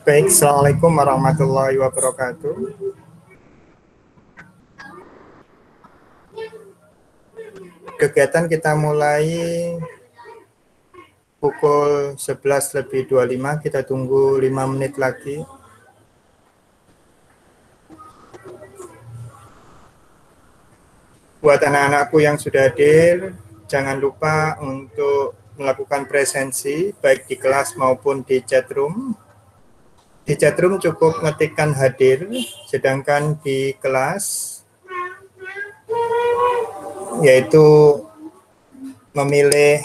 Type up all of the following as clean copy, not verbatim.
Baik, Assalamualaikum warahmatullahi wabarakatuh. Kegiatan kita mulai pukul 11:25, kita tunggu 5 menit lagi. Buat anak-anakku yang sudah hadir, jangan lupa untuk melakukan presensi, baik di kelas maupun di chat room. Di chat room cukup ngetikkan hadir, sedangkan di kelas yaitu memilih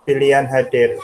pilihan hadir.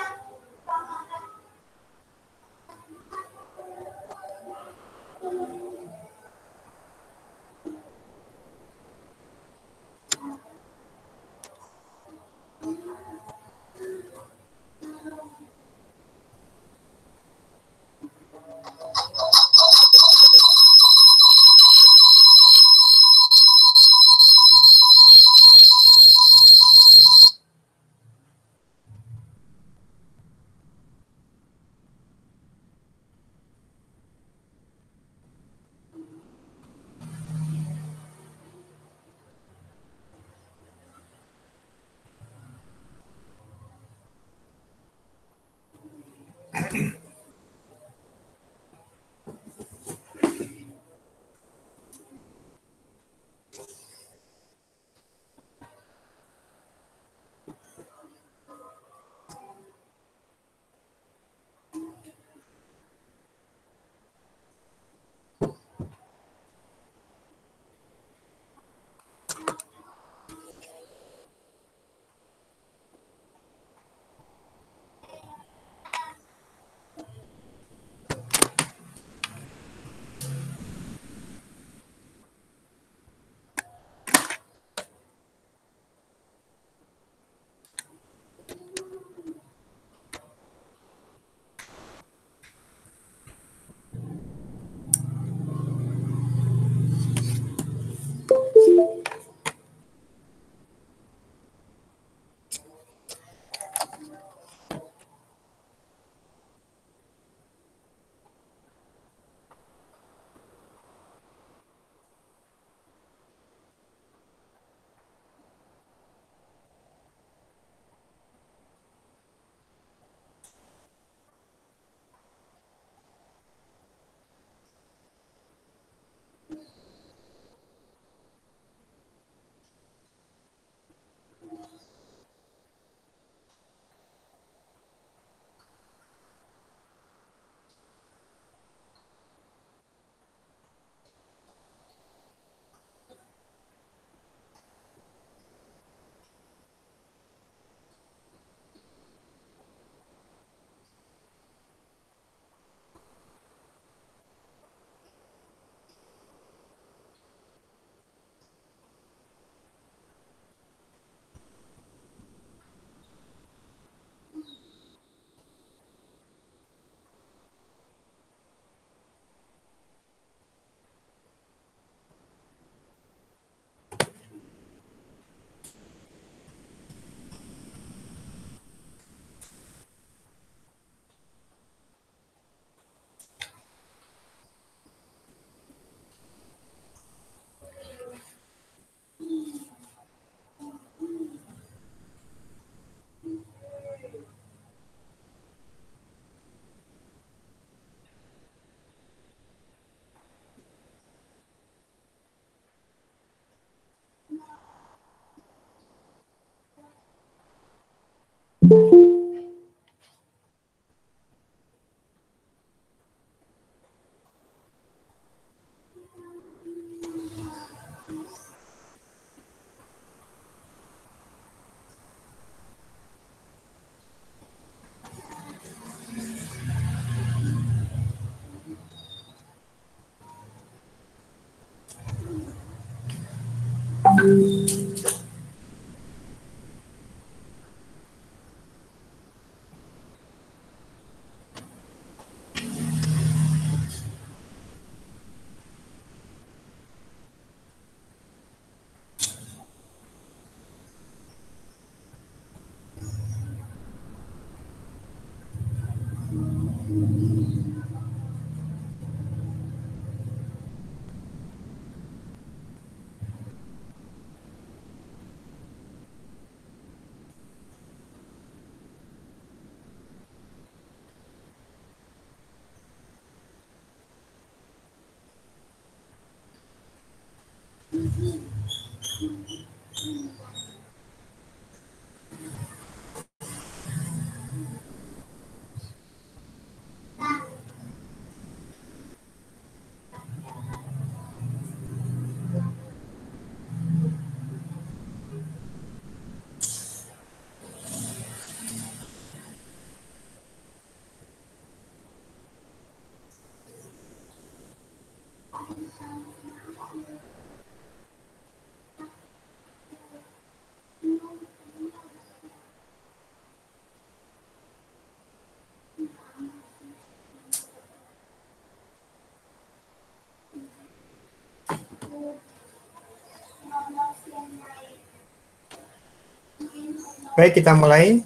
Baik, kita mulai.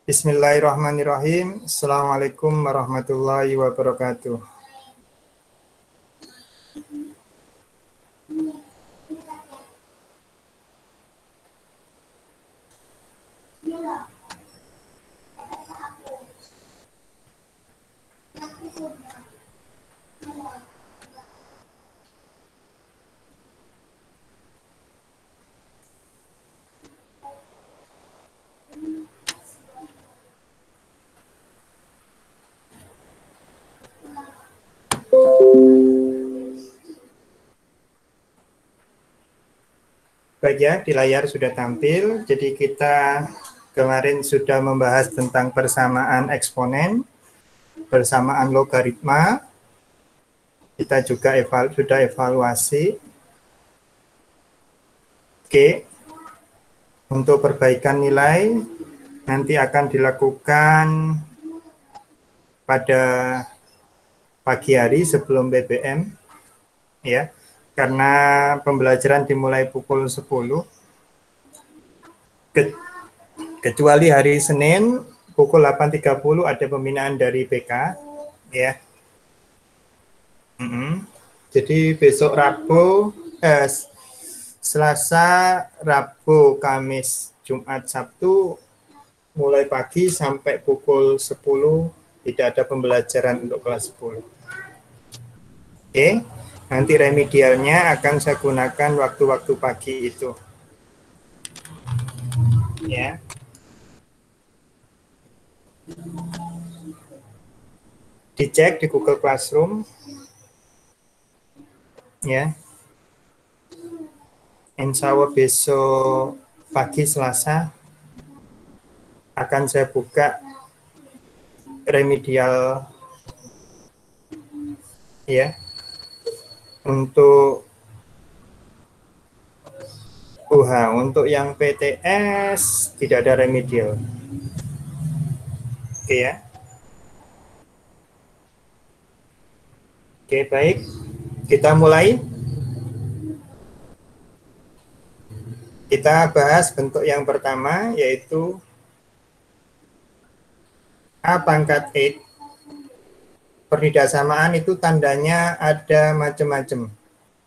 Bismillahirrahmanirrahim. Assalamualaikum warahmatullahi wabarakatuh. Baik ya, di layar sudah tampil. Jadi kita kemarin sudah membahas tentang persamaan eksponen, persamaan logaritma. Kita juga sudah evaluasi. Oke, untuk perbaikan nilai nanti akan dilakukan pada pagi hari sebelum BBM, ya. Karena pembelajaran dimulai pukul 10, kecuali hari Senin pukul 8.30 ada pembinaan dari BK, ya. Jadi besok Rabu, Selasa, Rabu, Kamis, Jumat, Sabtu mulai pagi sampai pukul 10 tidak ada pembelajaran untuk kelas 10. Oke, nanti remedialnya akan saya gunakan waktu-waktu pagi itu. Ya. Dicek di Google Classroom. Ya. Insya Allah besok pagi Selasa akan saya buka remedial, ya, untuk untuk yang PTS tidak ada remedial. Oke ya. Oke, baik. Kita mulai. Kita bahas bentuk yang pertama, yaitu A pangkat 8. Pernidasamaan itu tandanya ada macam-macam.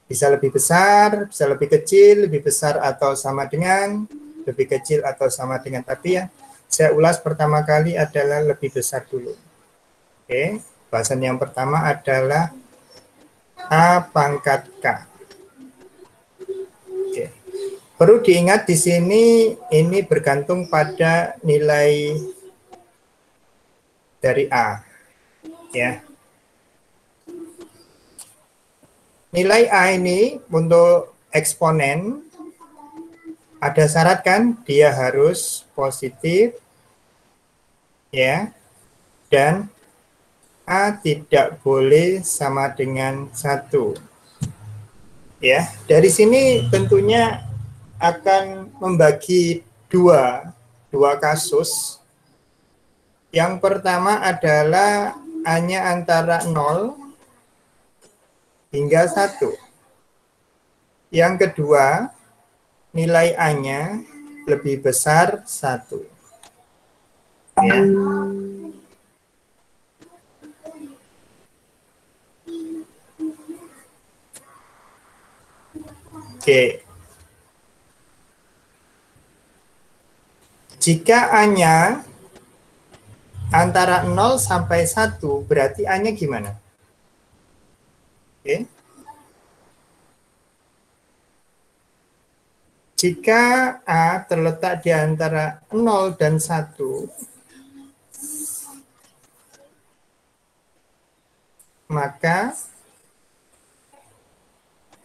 Bisa lebih besar, bisa lebih kecil, lebih besar atau sama dengan, lebih kecil atau sama dengan. Tapi ya, saya ulas pertama kali adalah lebih besar dulu. Oke, bahasan yang pertama adalah A pangkat K. Oke. Perlu diingat di sini ini bergantung pada nilai dari A. Ya. Nilai A ini untuk eksponen ada syarat kan? Dia harus positif, ya. Dan A tidak boleh sama dengan 1. Ya, dari sini tentunya akan membagi dua kasus. Yang pertama adalah A-nya antara 0 hingga 1. Yang kedua, nilai A-nya lebih besar 1. Ya. Oke. Jika A-nya antara 0 sampai 1, berarti A-nya gimana? Oke. Jika A terletak di antara 0 dan 1, maka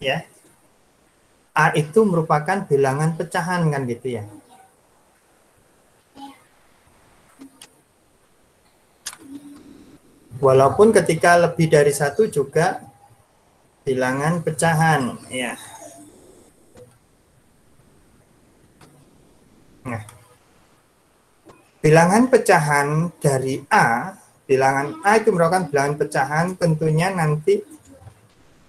ya A itu merupakan bilangan pecahan kan gitu ya. Walaupun ketika lebih dari 1 juga bilangan pecahan ya. Nah, bilangan pecahan dari A, bilangan A itu merupakan bilangan pecahan, tentunya nanti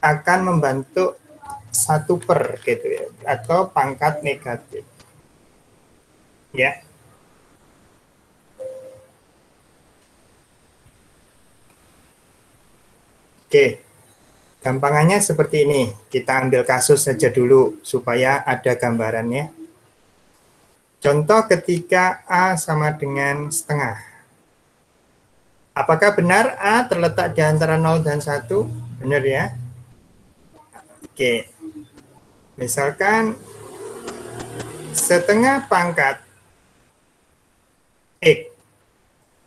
akan membentuk 1/, gitu ya, atau pangkat negatif. Ya. Oke. Gampangannya seperti ini. Kita ambil kasus saja dulu supaya ada gambarannya. Contoh ketika A sama dengan setengah. Apakah benar A terletak di antara 0 dan 1? Benar ya? Oke. Misalkan setengah pangkat X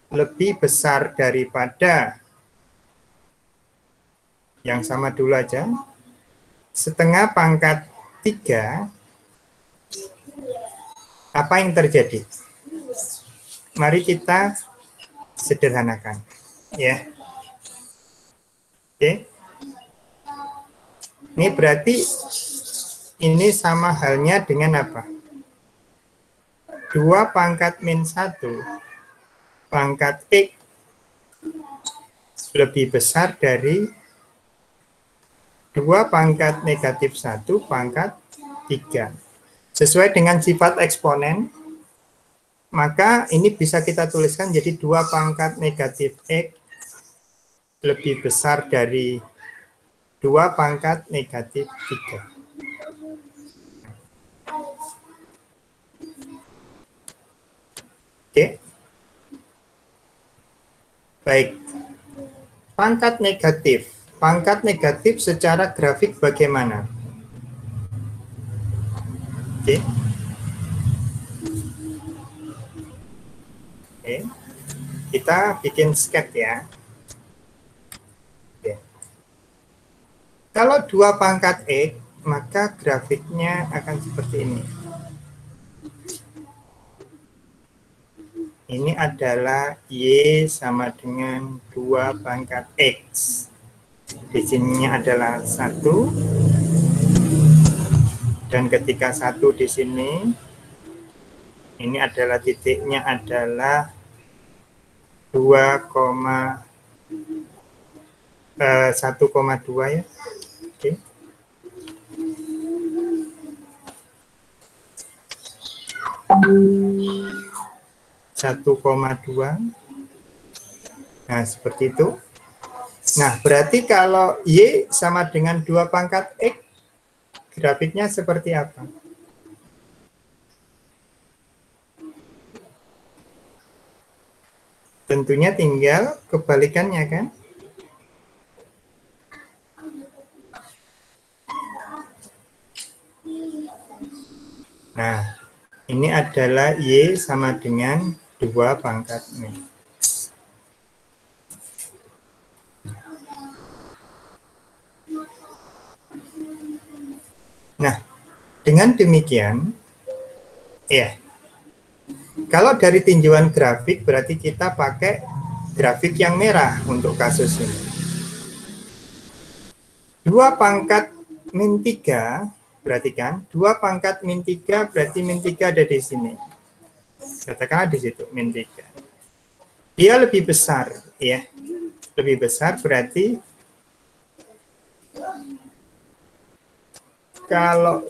lebih besar daripada yang sama dulu aja. Setengah pangkat 3, apa yang terjadi? Mari kita sederhanakan. Ya. Oke. Ini berarti ini sama halnya dengan apa? 2 pangkat min 1 pangkat X lebih besar dari 2 pangkat negatif 1 pangkat 3. Sesuai dengan sifat eksponen, maka ini bisa kita tuliskan jadi 2 pangkat negatif X lebih besar dari 2 pangkat negatif 3. Oke. Baik. Pangkat negatif. Pangkat negatif secara grafik bagaimana? Oke. Oke. Kita bikin sketch ya. Oke. Kalau 2 pangkat X, maka grafiknya akan seperti ini. Ini adalah Y sama dengan 2 pangkat X. Di sini adalah 1. Dan ketika 1 di sini, ini adalah titiknya adalah 1,2 ya. Oke. Satu koma dua. Nah, seperti itu. Nah, berarti kalau Y sama dengan 2 pangkat X, grafiknya seperti apa? Tentunya tinggal kebalikannya kan? Nah, ini adalah Y sama dengan 2 pangkat min. Nah, dengan demikian, ya, kalau dari tinjauan grafik berarti kita pakai grafik yang merah untuk kasus ini. 2 pangkat min 3, perhatikan, 2 pangkat min 3 berarti min 3 ada di sini. Katakanlah di situ, min 3. Dia lebih besar, ya. Lebih besar berarti kalau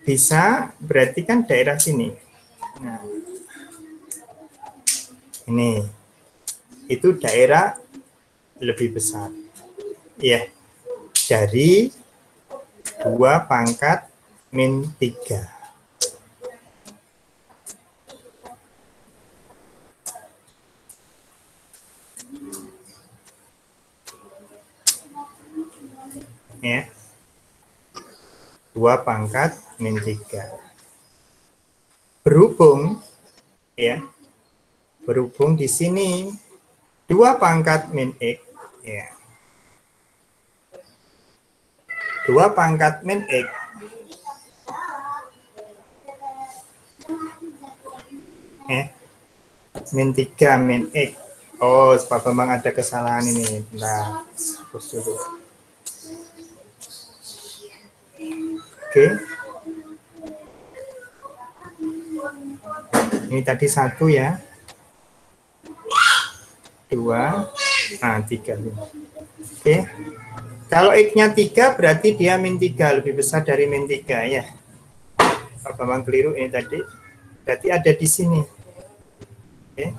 bisa berarti kan daerah sini. Nah, ini itu daerah lebih besar, ya, dari 2 pangkat min 3. Ya. 2 pangkat min 3. Berhubung ya. Berhubung di sini 2 pangkat min X ya. 2 pangkat min X min 3 min X. Oh, Pak Bambang ada kesalahan ini. Nah, hapus dulu. Oke. Ini tadi 1 ya. 2, 3. Oke. Kalau X-nya 3 berarti dia min 3, lebih besar dari min 3 ya. Pak Bambang keliru ini tadi. Berarti ada di sini. Oke.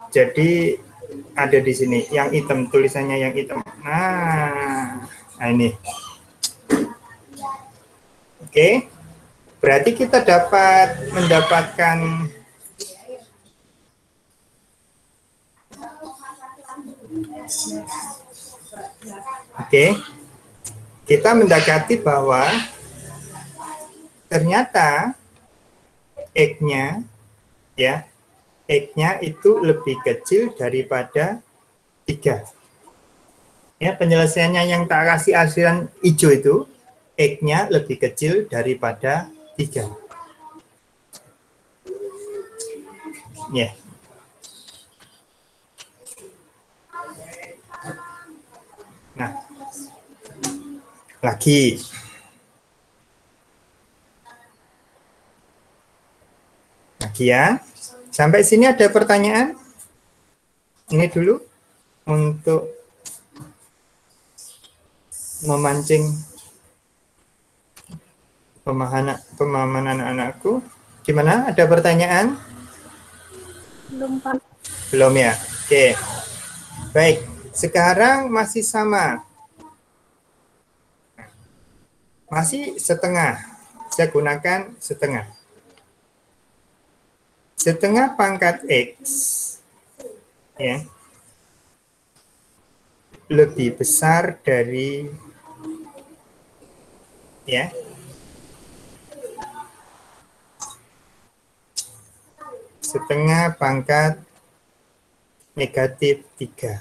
Jadi ada di sini yang hitam, tulisannya yang hitam. Nah ini. Oke. Berarti kita dapat mendapatkan kita mendapati bahwa ternyata X-nya ya, X-nya itu lebih kecil daripada 3. Ya, penyelesaiannya yang tak kasih asiran hijau itu, X-nya lebih kecil daripada 3. Ya. Nah, lagi. Lagi ya. Sampai sini ada pertanyaan? Ini dulu untuk memancing pemahaman anak-anakku. Gimana? Ada pertanyaan? Belum, Pak. Belum ya? Oke. Baik. Sekarang masih sama. Masih setengah. Saya gunakan setengah. Setengah pangkat X ya, lebih besar dari ya, setengah pangkat negatif 3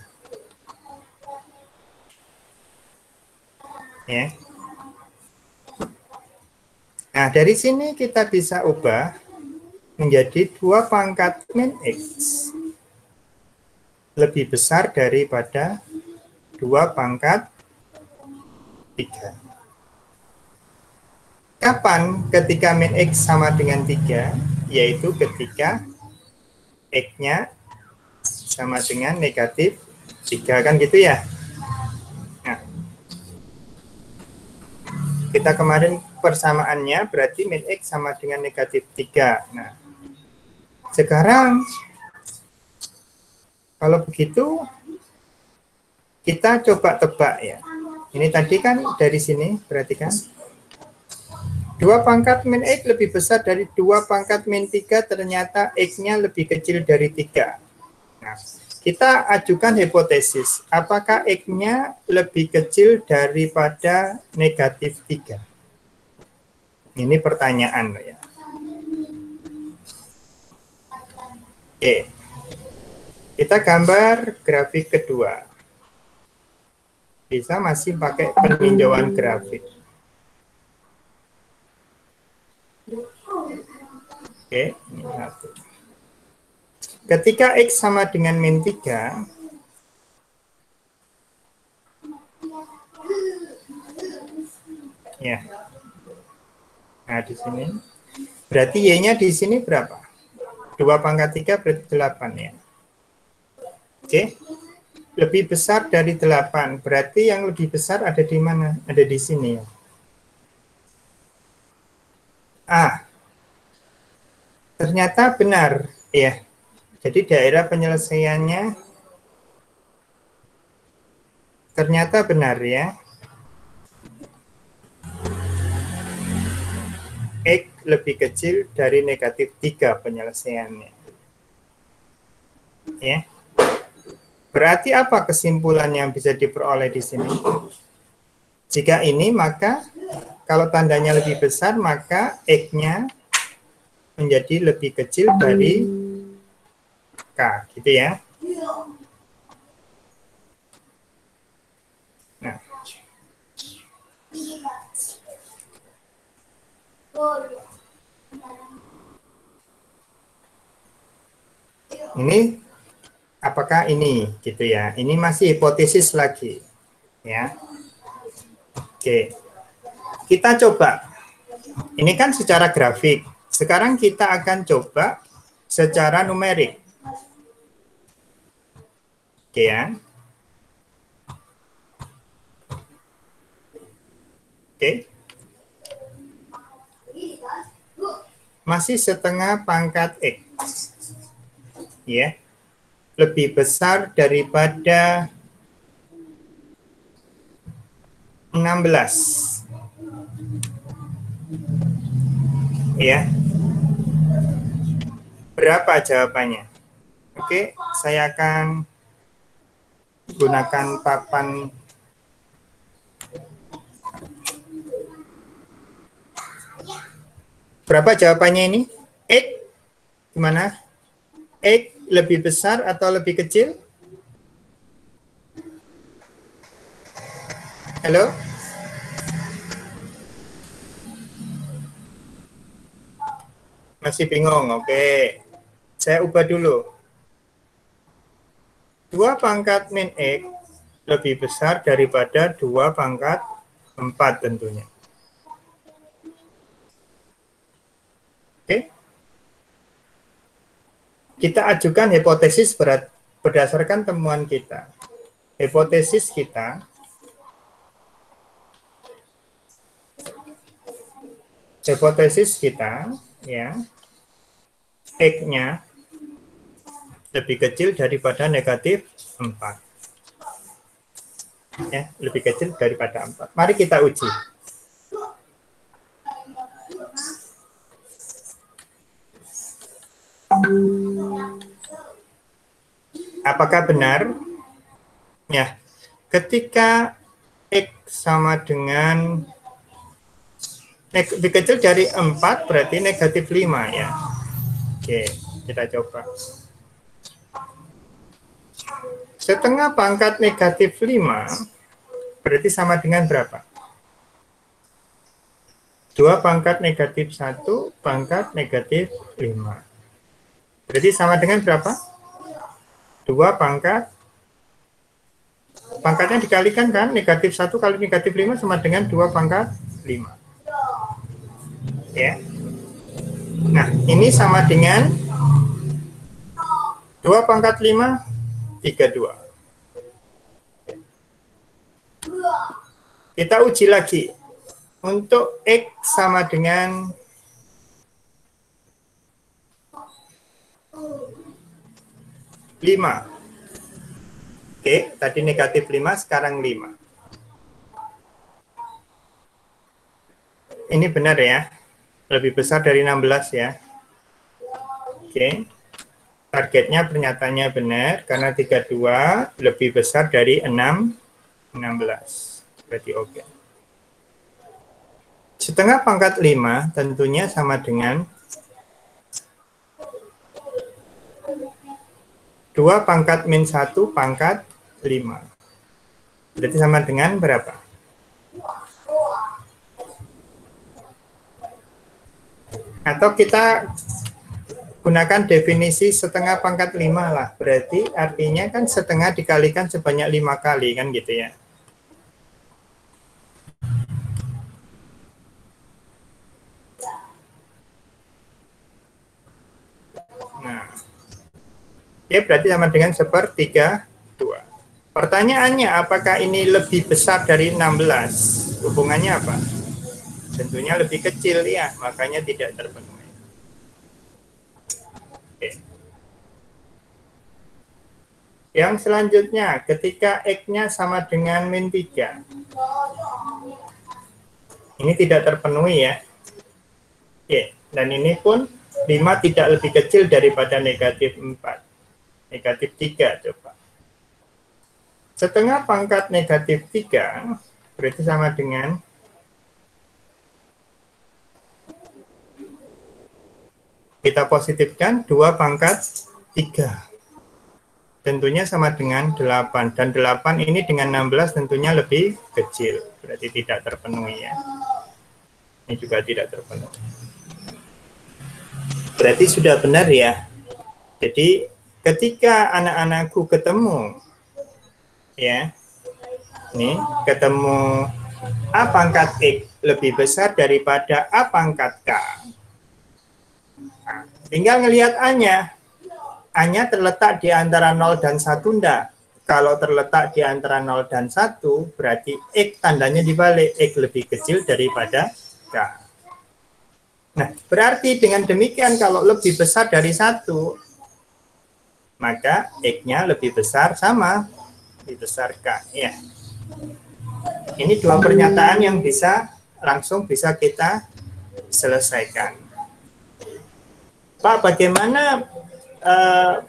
ya. Nah, dari sini kita bisa ubah menjadi 2 pangkat min X lebih besar daripada 2 pangkat 3. Kapan ketika min X sama dengan 3? Yaitu ketika X-nya sama dengan negatif 3, kan gitu ya? Nah, kita kemarin persamaannya berarti min X sama dengan negatif 3. Nah, sekarang kalau begitu kita coba tebak ya. Ini tadi kan dari sini, perhatikan. 2 pangkat min X lebih besar dari 2 pangkat min 3, ternyata X-nya lebih kecil dari 3. Nah, kita ajukan hipotesis, apakah X-nya lebih kecil daripada negatif 3? Ini pertanyaan ya. Oke. Kita gambar grafik kedua. Bisa masih pakai peninjauan grafik. Oke, ini satu. Ketika X sama dengan min 3, ya. Nah, di sini. Berarti Y-nya di sini berapa? 2 pangkat 3 berarti 8 ya. Oke. Lebih besar dari 8. Berarti yang lebih besar ada di mana? Ada di sini ya. Ternyata benar ya. Jadi daerah penyelesaiannya ternyata benar ya. X lebih kecil dari negatif 3 penyelesaiannya. Ya. Berarti apa kesimpulan yang bisa diperoleh di sini? Jika ini, maka kalau tandanya lebih besar, maka X-nya menjadi lebih kecil dari K, gitu ya. Nah. Ini apakah ini gitu ya? Ini masih hipotesis lagi ya. Oke. Kita coba. Ini kan secara grafik. Sekarang kita akan coba secara numerik. Oke ya. Oke. Masih setengah pangkat X. Ya. Lebih besar daripada 16. Ya. Berapa jawabannya? Oke, saya akan gunakan papan berapa jawabannya ini? X gimana? X lebih besar atau lebih kecil? Halo? Masih bingung? Oke. Saya ubah dulu. 2 pangkat min X lebih besar daripada 2 pangkat 4 tentunya. Oke. Kita ajukan hipotesis berdasarkan temuan kita. Hipotesis kita ya, X-nya lebih kecil daripada negatif 4. Ya, lebih kecil daripada 4. Mari kita uji. Apakah benar? Ya, ketika X sama dengan lebih kecil dari 4 berarti negatif 5 ya. Oke, kita coba. Setengah pangkat negatif 5 berarti sama dengan berapa? 2 pangkat negatif 1 pangkat negatif 5. Berarti sama dengan berapa? 2 pangkatnya dikalikan kan? Negatif 1 kali negatif 5 sama dengan 2 pangkat 5. Ya. Nah, ini sama dengan 2 pangkat 5, 32. Kita uji lagi. Untuk X sama dengan 5. Oke, tadi negatif 5, sekarang 5. Ini benar ya. Lebih besar dari 16 ya. Oke. Targetnya pernyataannya benar karena 32 lebih besar dari 16. Berarti oke. Setengah pangkat 5 tentunya sama dengan 2 pangkat min 1 pangkat 5. Berarti sama dengan berapa? Atau kita gunakan definisi setengah pangkat 5 lah. Berarti artinya kan setengah dikalikan sebanyak 5 kali kan gitu ya. Nah. Ya berarti sama dengan 1/32. Pertanyaannya apakah ini lebih besar dari 16? Hubungannya apa? Tentunya lebih kecil ya, makanya tidak terpenuhi. Oke. Yang selanjutnya, ketika X-nya sama dengan min 3. Ini tidak terpenuhi ya. Oke. Dan ini pun 5 tidak lebih kecil daripada negatif 4. Negatif 3 coba. Setengah pangkat negatif 3 berarti sama dengan kita positifkan 2 pangkat 3. Tentunya sama dengan 8. Dan 8 ini dengan 16 tentunya lebih kecil. Berarti tidak terpenuhi ya. Ini juga tidak terpenuhi. Berarti sudah benar ya. Jadi ketika anak-anakku ketemu ya, ini ketemu A pangkat X lebih besar daripada A pangkat K. Nah, tinggal ngelihat A-nya. A-nya terletak di antara 0 dan 1 enggak? Kalau terletak di antara 0 dan 1, berarti X tandanya dibalik. X lebih kecil daripada K. Nah, berarti dengan demikian kalau lebih besar dari 1, maka X-nya lebih besar sama lebih besar K. Ya. Ini dua pernyataan yang langsung bisa kita selesaikan. Pak, bagaimana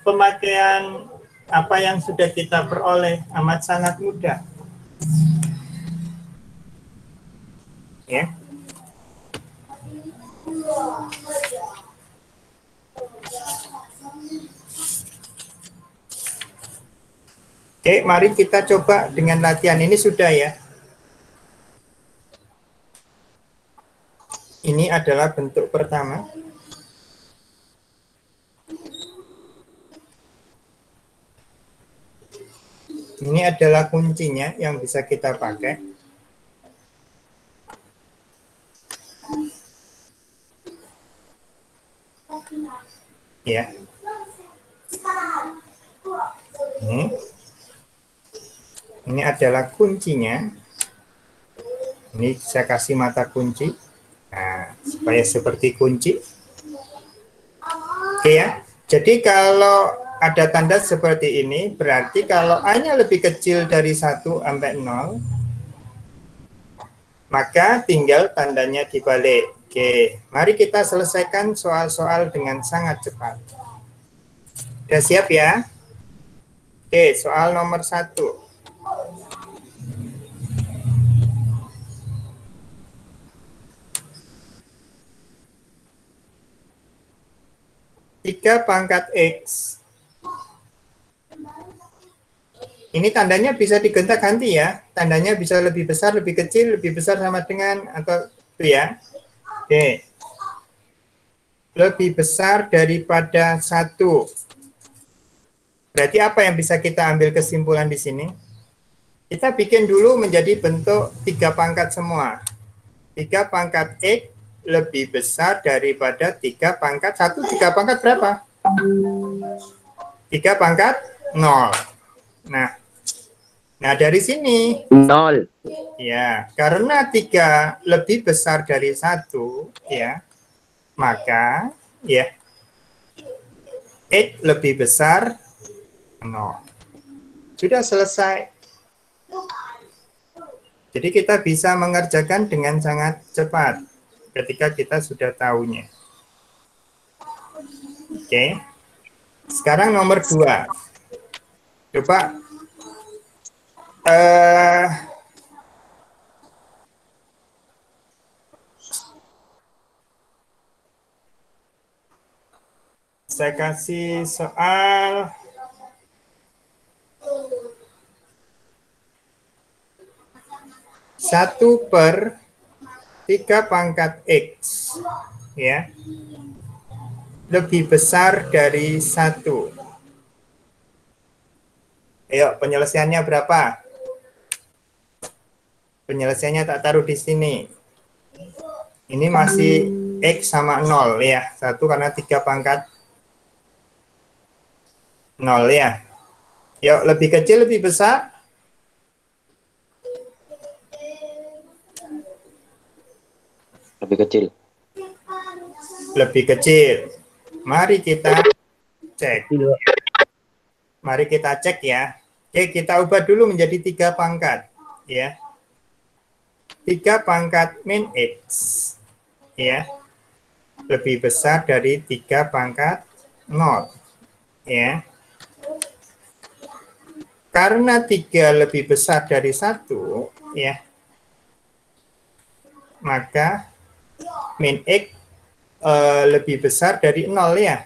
pemakaian apa yang sudah kita peroleh? Amat sangat mudah. Ya. Oke, mari kita coba dengan latihan ini sudah ya. Ini adalah bentuk pertama. Ini adalah kuncinya yang bisa kita pakai. Ya. Ini adalah kuncinya. Ini saya kasih mata kunci. Nah, supaya seperti kunci. Oke ya. Jadi kalau ada tanda seperti ini, berarti kalau A-nya lebih kecil dari 1 sampai 0, maka tinggal tandanya dibalik. Oke, mari kita selesaikan soal-soal dengan sangat cepat. Sudah siap ya? Oke, soal nomor 1. Tiga pangkat X. Ini tandanya bisa digonta-ganti ya. Tandanya bisa lebih besar, lebih kecil, lebih besar sama dengan, atau itu ya. Oke. Lebih besar daripada 1. Berarti apa yang bisa kita ambil kesimpulan di sini? Kita bikin dulu menjadi bentuk 3 pangkat semua. 3 pangkat X lebih besar daripada 3 pangkat 1. 3 pangkat berapa? 3 pangkat 0. Nah dari sini 0. Ya, karena 3 lebih besar dari 1 ya, maka ya X lebih besar 0. Sudah selesai. Jadi kita bisa mengerjakan dengan sangat cepat ketika kita sudah tahunya. Oke. Sekarang nomor 2. Coba saya kasih soal 1/3 pangkat X ya, lebih besar dari 1. Ayo, penyelesaiannya berapa? Penyelesaiannya tak taruh di sini. Ini masih X sama 0 ya. 1 karena 3 pangkat 0 ya. Yuk, lebih kecil, lebih besar? Lebih kecil. Lebih kecil. Mari kita cek. Mari kita cek ya. Oke, kita ubah dulu menjadi 3 pangkat. Ya. 3 pangkat min X. Ya. Lebih besar dari 3 pangkat 0. Ya. Karena 3 lebih besar dari 1, ya, maka min X lebih besar dari 0 ya.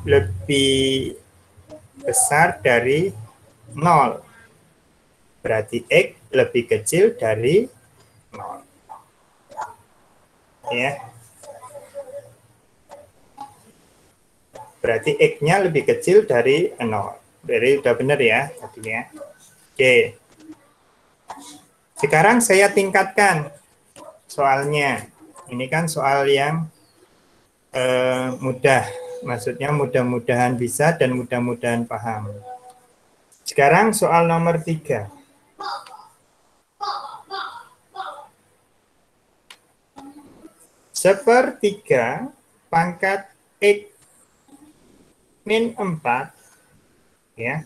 Lebih besar dari 0. Berarti X lebih kecil dari 0. Ya. Berarti X-nya lebih kecil dari 0. Jadi udah benar ya tadinya. Oke. Sekarang saya tingkatkan soalnya. Ini kan soal yang mudah. Maksudnya mudah-mudahan bisa dan mudah-mudahan paham. Sekarang soal nomor 3. Sepertiga pangkat X min 4 ya,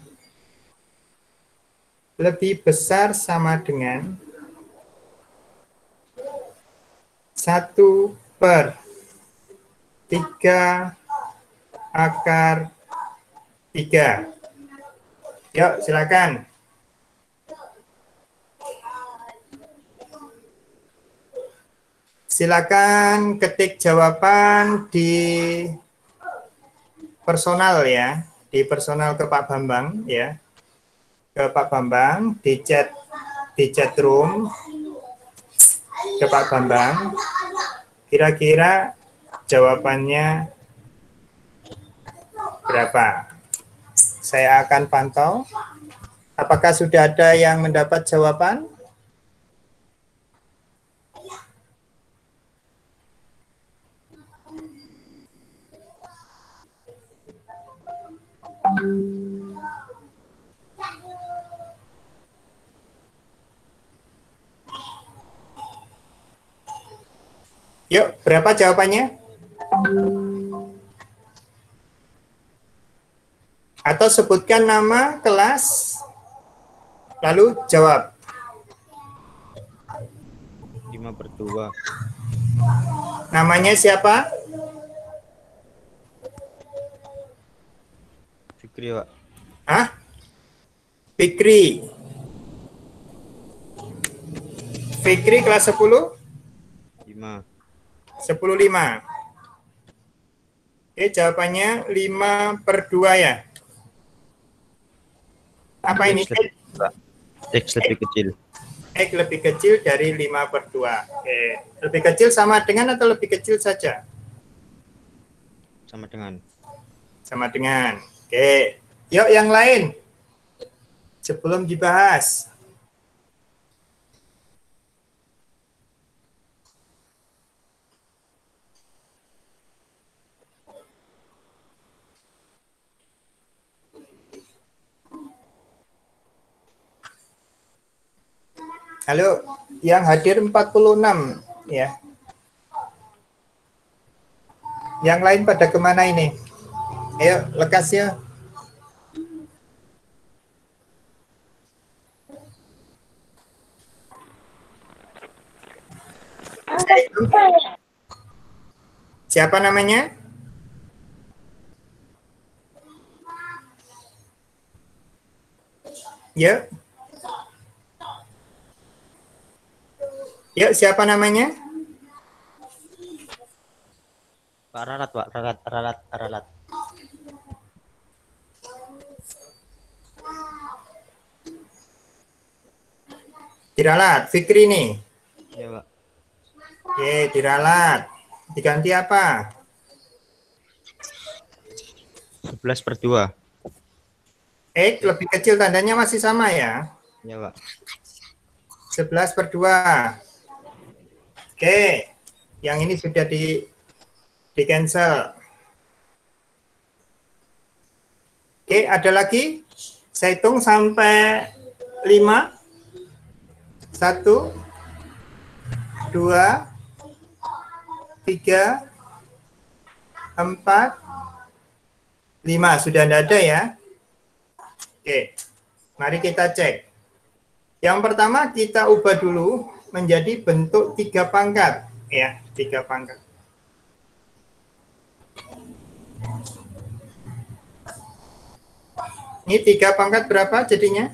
lebih besar sama dengan 1/3 akar 3. Yuk, silakan. Silakan ketik jawaban di personal ya, di personal ke Pak Bambang ya. Ke Pak Bambang di chat room ke Pak Bambang. Kira-kira jawabannya berapa? Saya akan pantau. Apakah sudah ada yang mendapat jawaban? Yuk, berapa jawabannya? Atau sebutkan nama kelas, lalu jawab. 5/2. Namanya siapa? Fikri, Pak. Hah? Fikri. Fikri kelas 10? 5. 10/5. Oke, jawabannya 5/2 ya. Apa ini? X lebih kecil. X lebih kecil dari 5/2. Oke. Lebih kecil sama dengan atau lebih kecil saja? Sama dengan. Sama dengan. Oke. Yuk yang lain. Sebelum dibahas. Halo, yang hadir 46 ya. Yang lain pada kemana ini? Ayo, lekas ya. Siapa namanya? Ya. Yuk, siapa namanya? Pak Ralat, Pak. Ralat. Diralat, Fikri nih. Ya, Pak. Oke, diralat. Diganti apa? 11/2. X lebih kecil, tandanya masih sama ya? Ya, Pak. 11/2. Oke, yang ini sudah di cancel. Oke, ada lagi? Saya hitung sampai 5. 1, 2, 3, 4, 5. Sudah tidak ada ya? Oke, mari kita cek. Yang pertama kita ubah dulu menjadi bentuk 3 pangkat. Ya, 3 pangkat. Ini 3 pangkat berapa jadinya?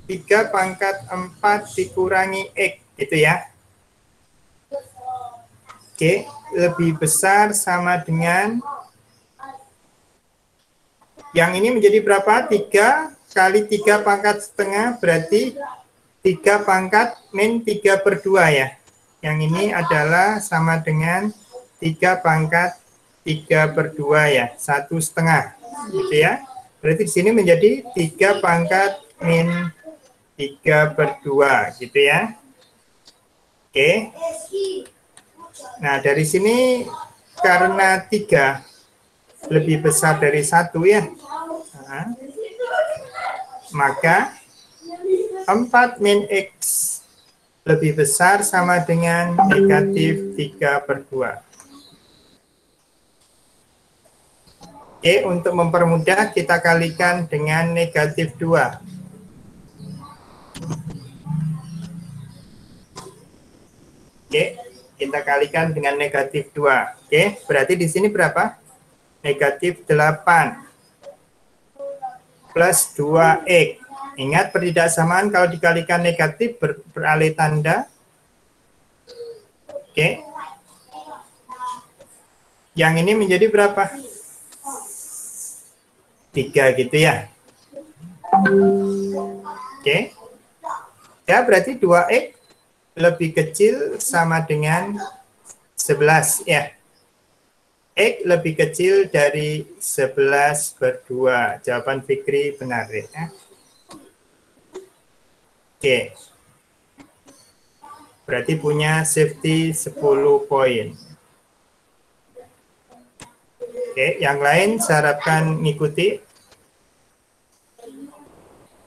3 pangkat 4 dikurangi X, gitu ya. Oke, lebih besar sama dengan, yang ini menjadi berapa? 3 kali 3 pangkat setengah, berarti 3 pangkat min 3/2 ya. Yang ini adalah sama dengan 3 pangkat 3/2 ya, 1/2, gitu ya. Berarti di sini menjadi 3 pangkat min 3/2, gitu ya. Oke. Nah, dari sini karena 3 lebih besar dari 1 ya. Nah, maka 4 min X lebih besar sama dengan negatif 3/2. Oke, untuk mempermudah kita kalikan dengan negatif 2. Oke, kita kalikan dengan negatif 2. Oke, berarti di sini berapa? Negatif 8 plus 2X. Ingat pertidaksamaan kalau dikalikan negatif beralih tanda. Oke. Yang ini menjadi berapa? 3 gitu ya. Oke. Ya, berarti 2X lebih kecil sama dengan 11 ya. X lebih kecil dari 11/2. Jawaban Fikri benar ya. Oke. Berarti punya safety 10 poin. Oke, yang lain saya harapkan mengikuti.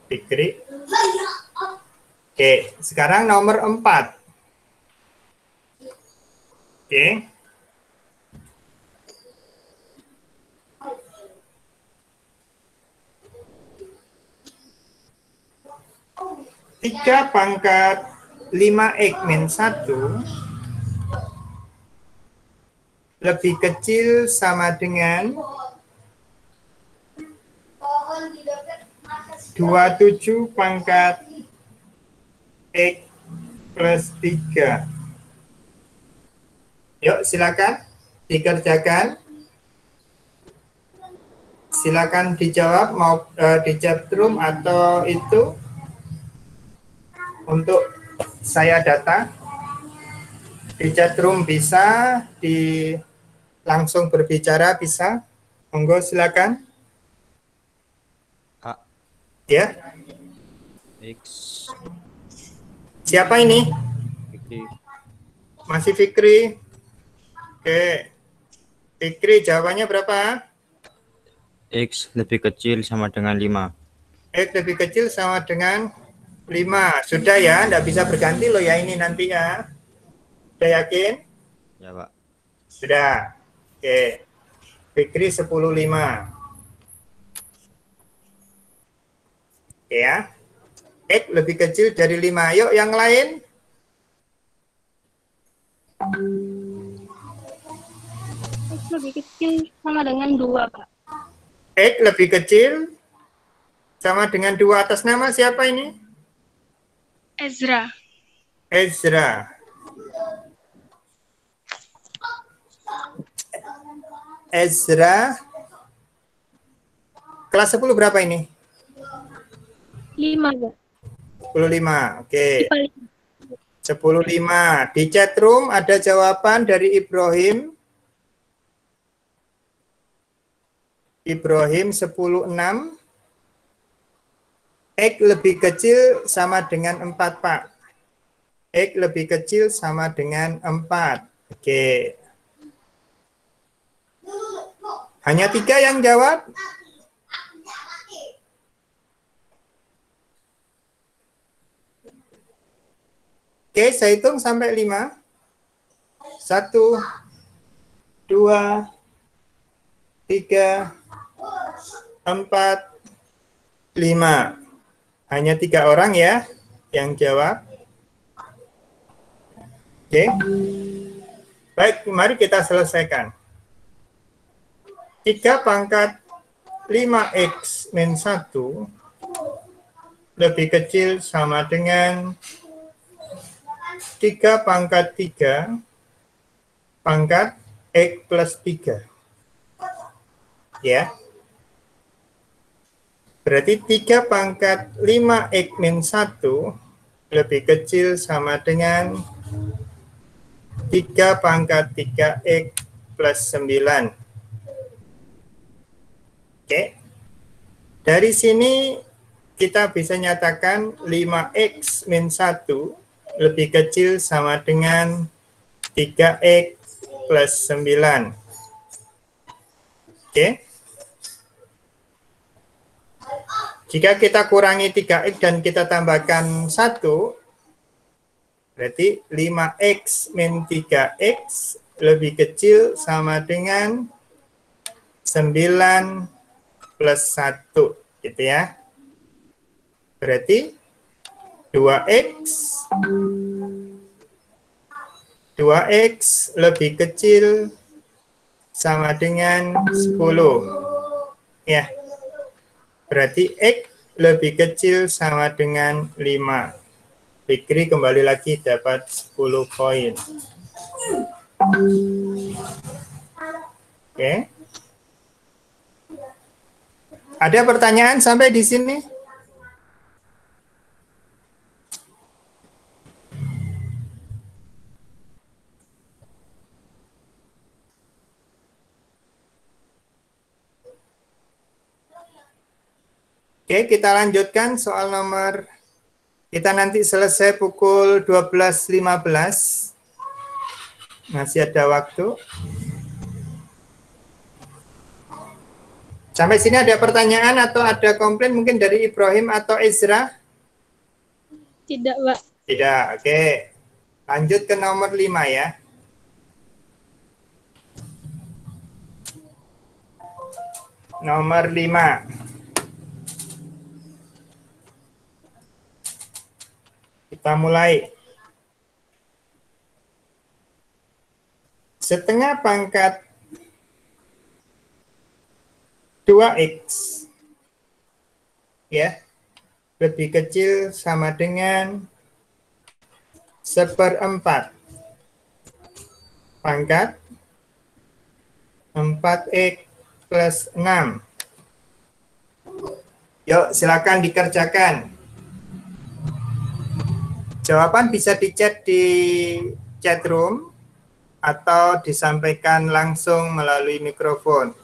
Fikri. Oke, sekarang nomor 4. Oke. Tiga pangkat 5X min 1 lebih kecil sama dengan 27 pangkat X plus 3. Yuk, silakan dikerjakan. Silakan dijawab, mau di chat room atau itu untuk saya data. Di chat room bisa, di langsung berbicara bisa. Monggo silakan. A. Ya. X. Siapa ini? Fikri. Masih Fikri. Oke. Fikri jawabannya berapa? X lebih kecil sama dengan 5. X lebih kecil sama dengan 5. Sudah ya, enggak bisa berganti loh ya ini nanti ya. Sudah yakin? Ya, Pak. Sudah. Oke. Fikri 10/5. Oke ya. X lebih kecil dari 5. Yuk yang lain. X lebih kecil sama dengan 2, Pak. X lebih kecil sama dengan 2. Atas nama siapa ini? Ezra. Ezra. Ezra. Kelas 10 berapa ini? 5, Pak. 10/5. Oke. IPA 10/5. Di chat room ada jawaban dari Ibrahim. Ibrahim 10/6. X lebih kecil sama dengan 4, Pak. X lebih kecil sama dengan 4. Oke. Hanya 3 yang jawab. Oke, saya hitung sampai 5. 1, 2, 3, 4, 5. Hanya 3 orang ya yang jawab. Oke. Baik, mari kita selesaikan. 3 pangkat 5x min 1 lebih kecil sama dengan 3 pangkat 3 pangkat x plus 3. Ya. Berarti 3 pangkat 5x min 1 lebih kecil sama dengan 3 pangkat 3x plus 9. Oke. Dari sini kita bisa nyatakan 5x min 1 lebih kecil sama dengan 3x plus 9. Oke. Jika kita kurangi 3x dan kita tambahkan 1, berarti 5x min 3x lebih kecil sama dengan 9 plus 1, gitu ya. Berarti 2x lebih kecil sama dengan 10. Ya. Berarti x lebih kecil sama dengan 5. Fikri kembali lagi dapat 10 poin. Oke. Ada pertanyaan sampai di sini? Oke, kita lanjutkan soal nomor. Kita nanti selesai pukul 12.15. Masih ada waktu. Sampai sini ada pertanyaan atau ada komplain mungkin dari Ibrahim atau Ezra? Tidak, Pak. Tidak, oke. Lanjut ke nomor 5 ya. Nomor 5. Kita mulai. Setengah pangkat 2x ya lebih kecil sama dengan 1/4 pangkat 4x plus 6. Yuk, silakan dikerjakan. Jawaban bisa di-chat di chat room atau disampaikan langsung melalui mikrofon.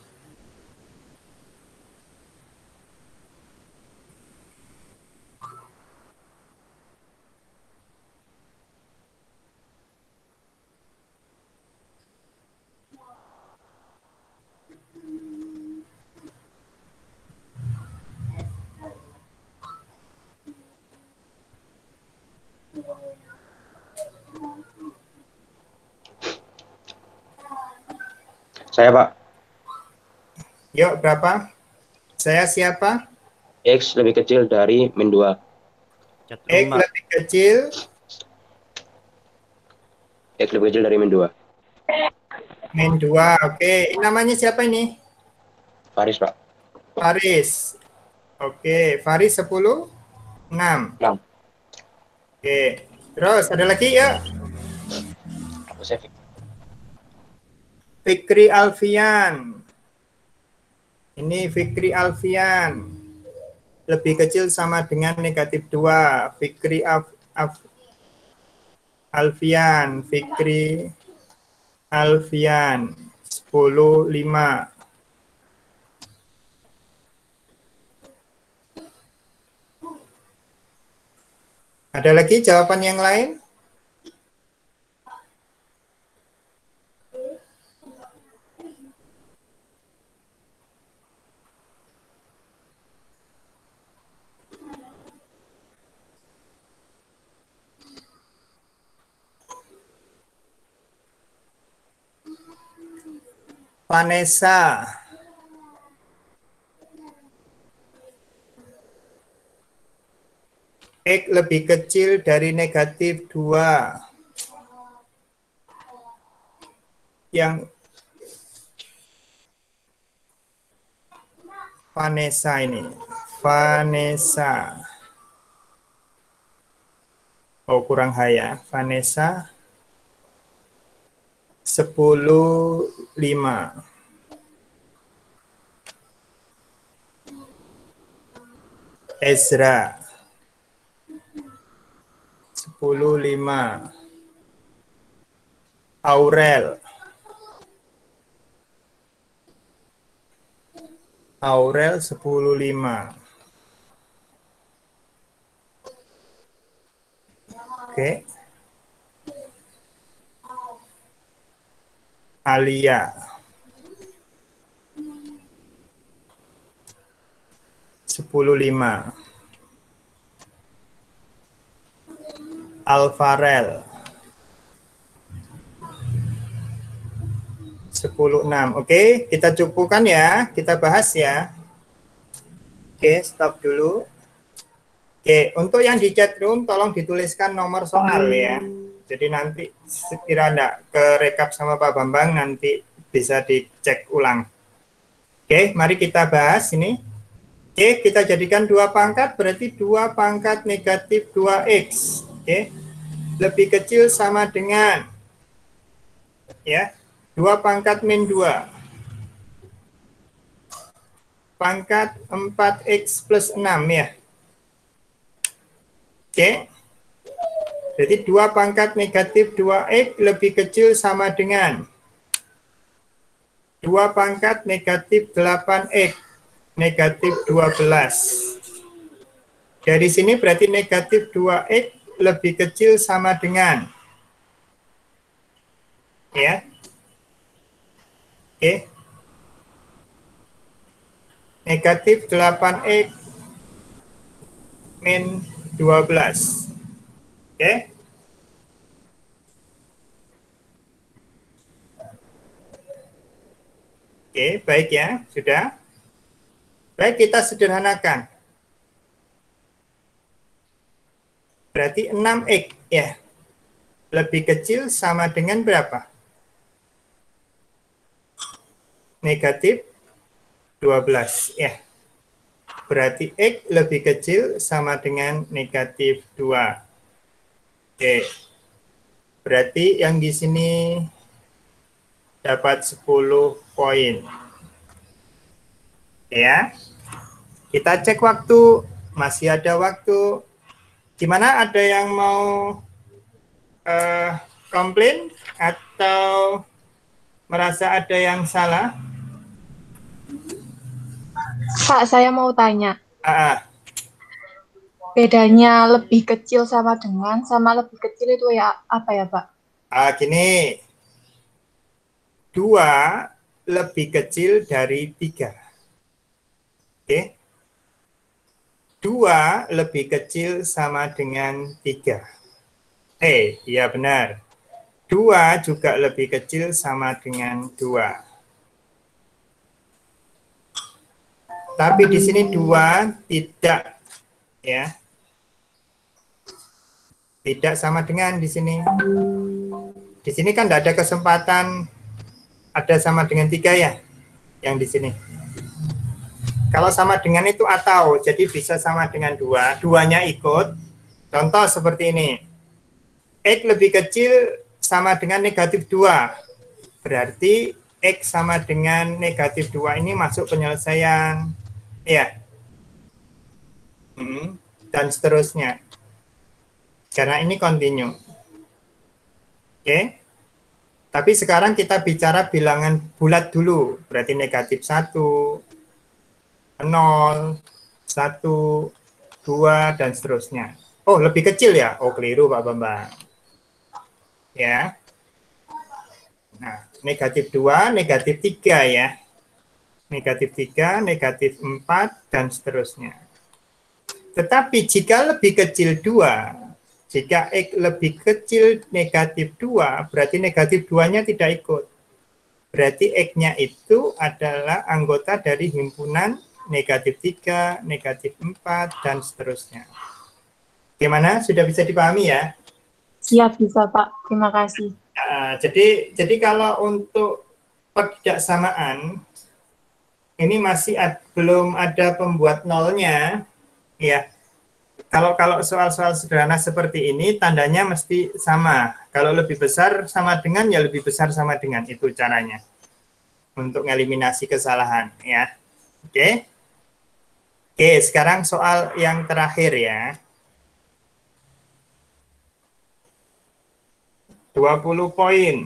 Saya, Pak. Yuk, berapa? Saya siapa? X lebih kecil dari min 2. X lebih kecil. X lebih kecil dari min 2. Min 2, oke. Namanya siapa ini? Faris, Pak. Faris. Oke, Faris 10? 6. 6. Oke. Terus, ada lagi ya? Fikri Alfian. Ini Fikri Alfian. Lebih kecil sama dengan negatif 2. Fikri Alfian. Fikri Alfian. 10, 5. Ada lagi jawaban yang lain? Vanessa. X lebih kecil dari negatif 2. Yang Vanessa ini. Vanessa. Oh, kurang H ya. Vanessa 10.5. Ezra 10.5. Aurel 10.5. Oke. Alia 10.5. Alvarel 10.6. Oke, kita cukupkan ya, kita bahas ya. Oke, stop dulu. Oke, untuk yang di chat room tolong dituliskan nomor soal ya. Jadi nanti sekira enggak ke rekap sama Pak Bambang nanti bisa dicek ulang. Oke, mari kita bahas ini. Oke, kita jadikan 2 pangkat berarti 2 pangkat negatif 2x. Oke. Lebih kecil sama dengan ya 2 pangkat min 2 pangkat 4x plus 6 ya. Oke. Jadi 2 pangkat negatif 2x lebih kecil sama dengan 2 pangkat negatif 8x negatif 12. Dari sini berarti negatif 2x lebih kecil sama dengan ya. Oke. Negatif 8x min 12. Oke. Oke, baik ya. Sudah. Baik, kita sederhanakan. Berarti 6x ya. Lebih kecil sama dengan berapa? Negatif 12 ya. Berarti x lebih kecil sama dengan negatif 2. Oke. Berarti yang di sini dapat 10 poin. Ya. Kita cek waktu, masih ada waktu. Gimana, ada yang mau komplain atau merasa ada yang salah? Pak, saya mau tanya. Bedanya lebih kecil sama dengan sama lebih kecil itu ya apa ya, Pak? Gini. 2 lebih kecil dari 3. Oke. 2 lebih kecil sama dengan 3. Iya benar. 2 juga lebih kecil sama dengan 2. Tapi di sini 2 tidak ya. Tidak sama dengan di sini. Di sini kan tidak ada kesempatan ada sama dengan 3 ya. Yang di sini. Kalau sama dengan itu atau, jadi bisa sama dengan 2. 2-nya ikut. Contoh seperti ini. X lebih kecil sama dengan negatif 2. Berarti X sama dengan negatif 2 ini masuk penyelesaian. Ya. Dan seterusnya. Karena ini continue. Oke. Tapi sekarang kita bicara bilangan bulat dulu. Berarti negatif 1, 0, 1, 2, dan seterusnya. Oh, lebih kecil ya? Oh, keliru Pak Bambang. Ya. Nah, negatif 2, negatif 3 ya. Negatif 3, negatif 4, dan seterusnya. Tetapi jika lebih kecil 2, jika X lebih kecil negatif 2, berarti negatif 2-nya tidak ikut. Berarti X-nya itu adalah anggota dari himpunan negatif 3, negatif 4, dan seterusnya. Gimana? Sudah bisa dipahami ya? Siap, bisa Pak. Terima kasih. Jadi kalau untuk pertidaksamaan, ini masih belum ada pembuat nolnya, ya. Kalau soal-soal sederhana seperti ini, tandanya mesti sama. Kalau lebih besar sama dengan, ya lebih besar sama dengan, itu caranya untuk eliminasi kesalahan, ya. Oke. Oke, sekarang soal yang terakhir ya. 20 poin.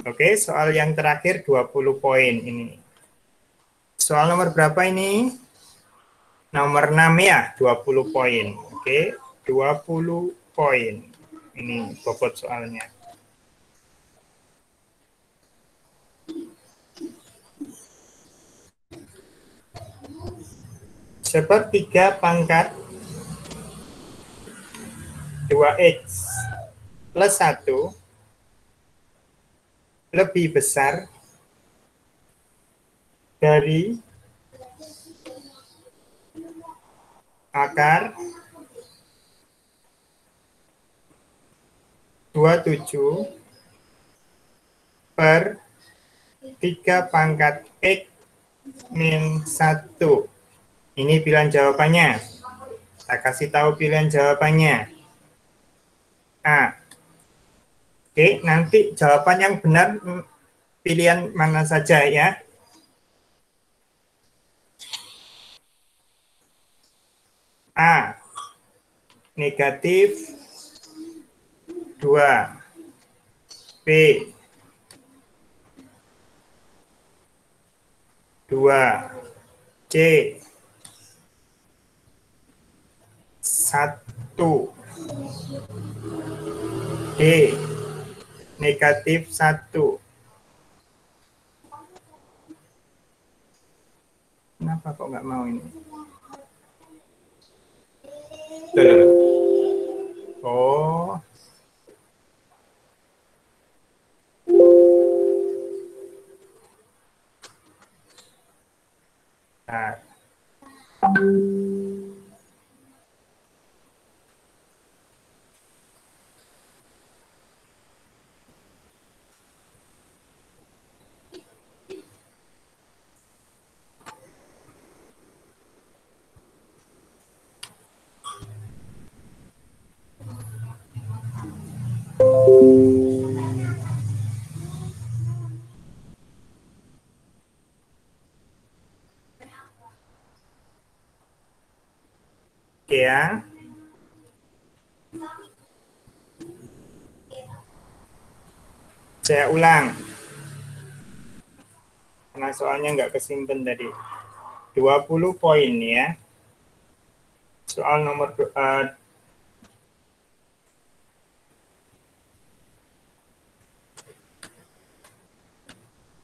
Oke, soal yang terakhir 20 poin ini. Soal nomor berapa ini? Nomor 6 ya, 20 poin. Oke, 20 poin. Ini bobot soalnya. Sepertiga pangkat 2x plus 1 lebih besar dari akar 27 per 3 pangkat x min 1. Ini pilihan jawabannya. Saya kasih tahu pilihan jawabannya. A. Oke, nanti jawaban yang benar pilihan mana saja ya. A. Negatif 2. B. 2. C. 1. D. Negatif 1. Kenapa kok nggak mau ini? Oh. Nah. Oke ya. Saya ulang. Karena soalnya nggak kesimpan tadi. 20 poin ya. Soal nomor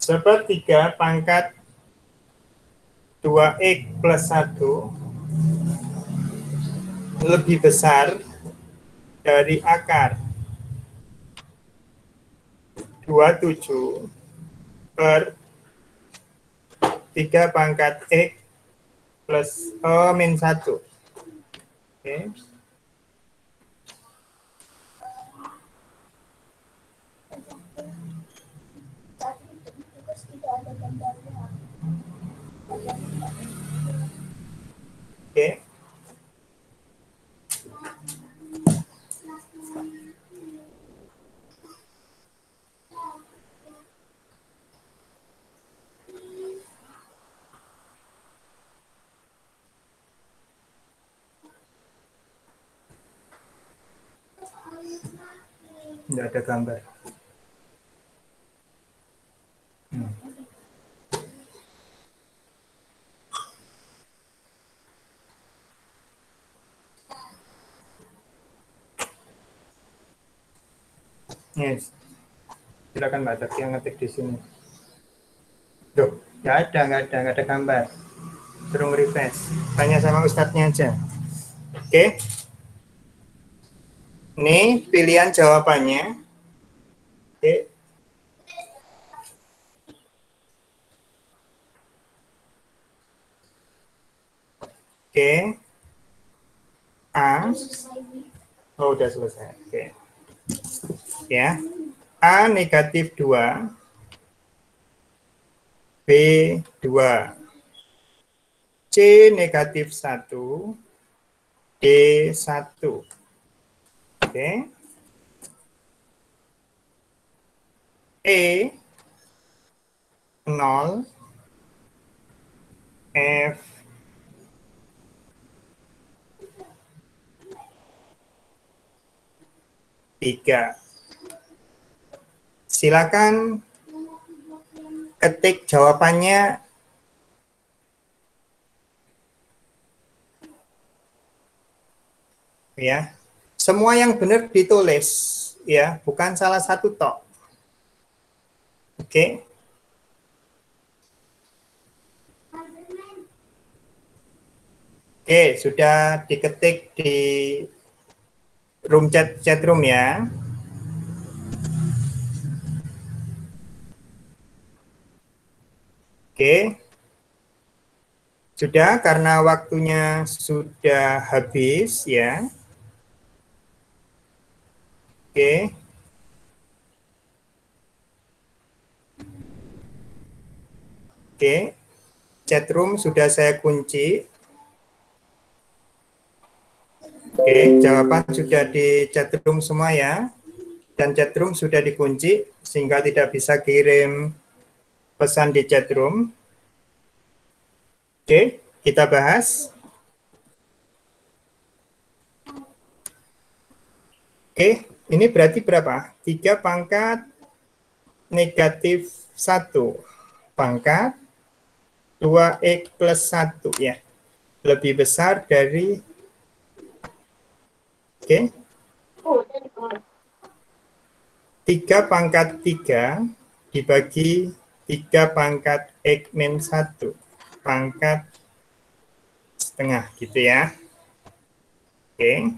sepertiga pangkat 2x plus 1 lebih besar dari akar 27 per 3 pangkat x plus min 1. Oke. Oke. Tidak ada gambar. Yes. Silakan Mbak Tati yang ngetik di sini. Loh, nggak ada gambar. Suruh refresh. Tanya sama ustadznya aja. Oke. Ini pilihan jawabannya. Oke. Oke. A. Oh, udah selesai. Oke. Ya. A negatif 2 B2. C negatif 1, D1. Oke. E 0, F 3. Silakan ketik jawabannya. Ya. Semua yang benar ditulis, ya, bukan salah satu tok. Oke. Oke, sudah diketik di chat room ya. Oke. Sudah, karena waktunya sudah habis ya. Oke. Oke. Chat room sudah saya kunci. Oke, jawaban sudah di chat room semua ya. Dan chat room sudah dikunci sehingga tidak bisa kirim pesan di chat room. Oke, kita bahas. Oke, ini berarti berapa? 3 pangkat negatif 1 pangkat 2x plus 1 ya. Lebih besar dari, oke, 3 pangkat 3 dibagi 3 pangkat x min 1 pangkat setengah gitu ya. Oke.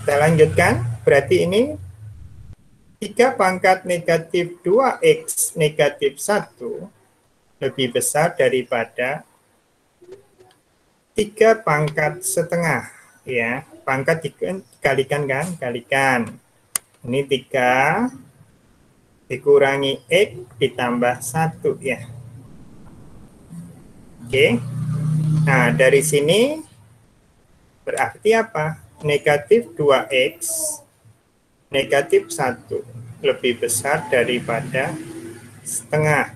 Kita lanjutkan. Berarti ini 3 pangkat negatif 2x negatif 1 lebih besar daripada 3 pangkat setengah. Ya, pangkat dikalikan kan? Kalikan. Ini 3 dikurangi x ditambah 1 ya. Oke. Nah, dari sini berarti apa? Negatif 2x negatif 1 lebih besar daripada setengah.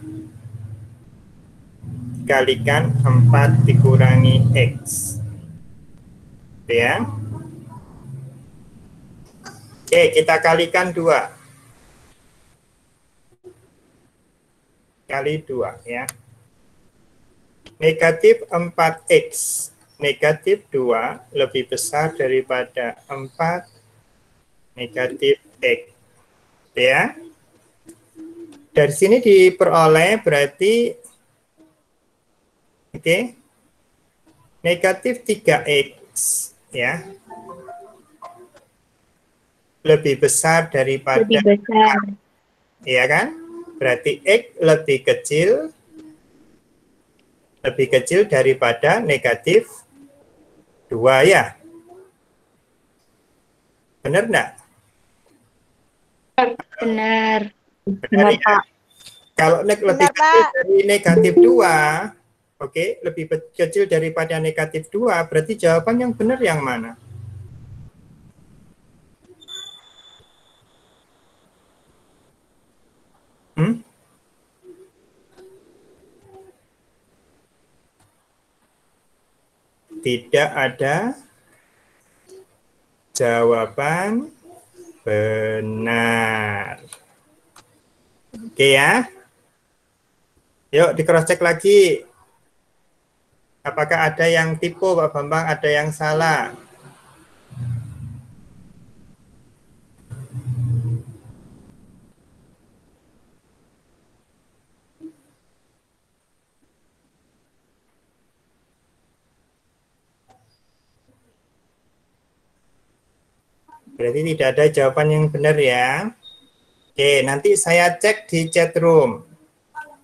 Kalikan 4 dikurangi x. Ya. Oke, kita kalikan 2. Kali 2 ya. Negatif 4x negatif 2 lebih besar daripada 4 negatif x. Ya. Dari sini diperoleh berarti oke. Negatif 3x ya. Lebih besar daripada Lebih besar. ya kan? Berarti x lebih kecil daripada negatif 2 ya. Benar enggak? Benar. Benar ya? Pak. Kalau lebih kecil dari negatif 2, oke, lebih kecil daripada negatif 2, berarti jawaban yang benar yang mana? Tidak ada jawaban benar. Oke ya. Yuk di cross check lagi. Apakah ada yang tipu Pak Bambang, ada yang salah? Berarti tidak ada jawaban yang benar ya. Oke, nanti saya cek di chat room.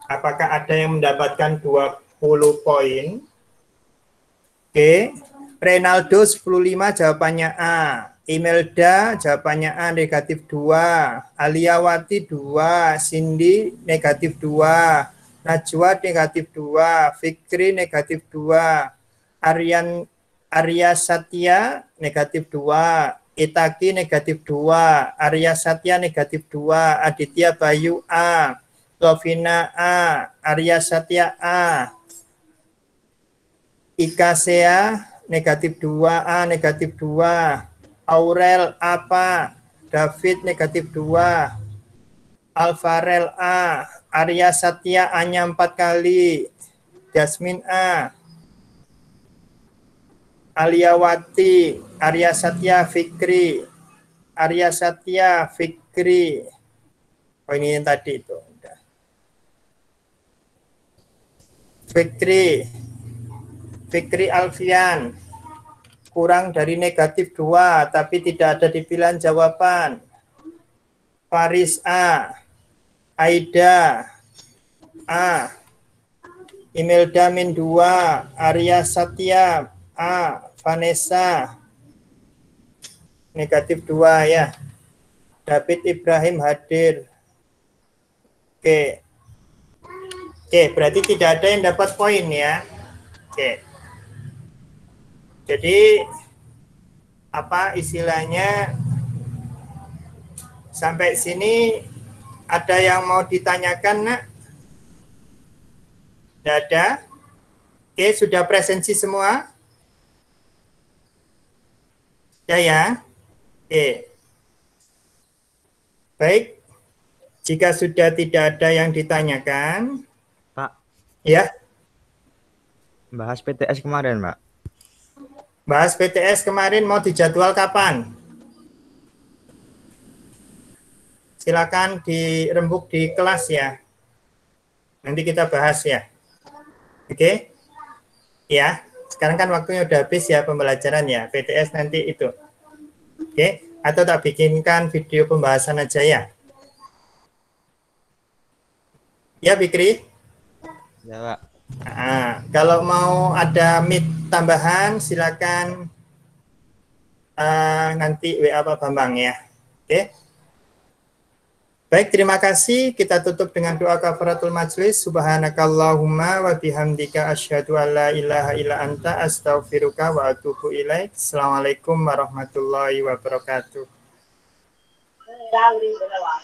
Apakah ada yang mendapatkan 20 poin? Oke, Renaldo 15 jawabannya A. Imelda jawabannya A, negatif 2. Aliawati 2. Cindy negatif 2. Najwa negatif 2. Fikri negatif 2. Arya Satya negatif 2. Itaki negatif 2. Arya Satya negatif 2. Aditya Bayu A. Lovina A. Arya Satya A. Ika Sea negatif 2. A negatif 2. Aurel apa? David negatif 2. Alvarel A. Arya Satya A-nya 4 kali. Jasmine A. Aliawati. Arya Satya Fikri. Arya Satya Fikri. Oh, ini yang tadi itu. Fikri Alfian. Kurang dari negatif 2, tapi tidak ada di pilihan jawaban. Faris A. Aida A. Imelda min 2. Arya Satya A. Vanessa negatif 2 ya. David Ibrahim hadir. Oke. Oke, berarti tidak ada yang dapat poin ya. Oke. Jadi apa istilahnya, sampai sini ada yang mau ditanyakan, Nak? Tidak ada? Oke, sudah presensi semua? Ya. Oke. Baik. Jika sudah tidak ada yang ditanyakan, Pak, ya. bahas PTS kemarin, Pak. Bahas PTS kemarin mau dijadwal kapan? Silakan dirembuk di kelas ya. Nanti kita bahas ya. Oke? Ya, sekarang kan waktunya udah habis ya pembelajaran ya. PTS nanti itu. Oke? Atau tak bikinkan video pembahasan aja ya? Ya, Fikri? Ya, Pak. Nah, kalau mau ada meet tambahan silakan nanti WA Pak Bambang ya. Oke. Baik, terima kasih. Kita tutup dengan doa kafaratul majlis. Subhanakallahumma wa bihamdika asyhadu an la ilaha illa anta astaghfiruka wa atubu ilaik. Assalamualaikum warahmatullahi wabarakatuh. Waalaikumsalam.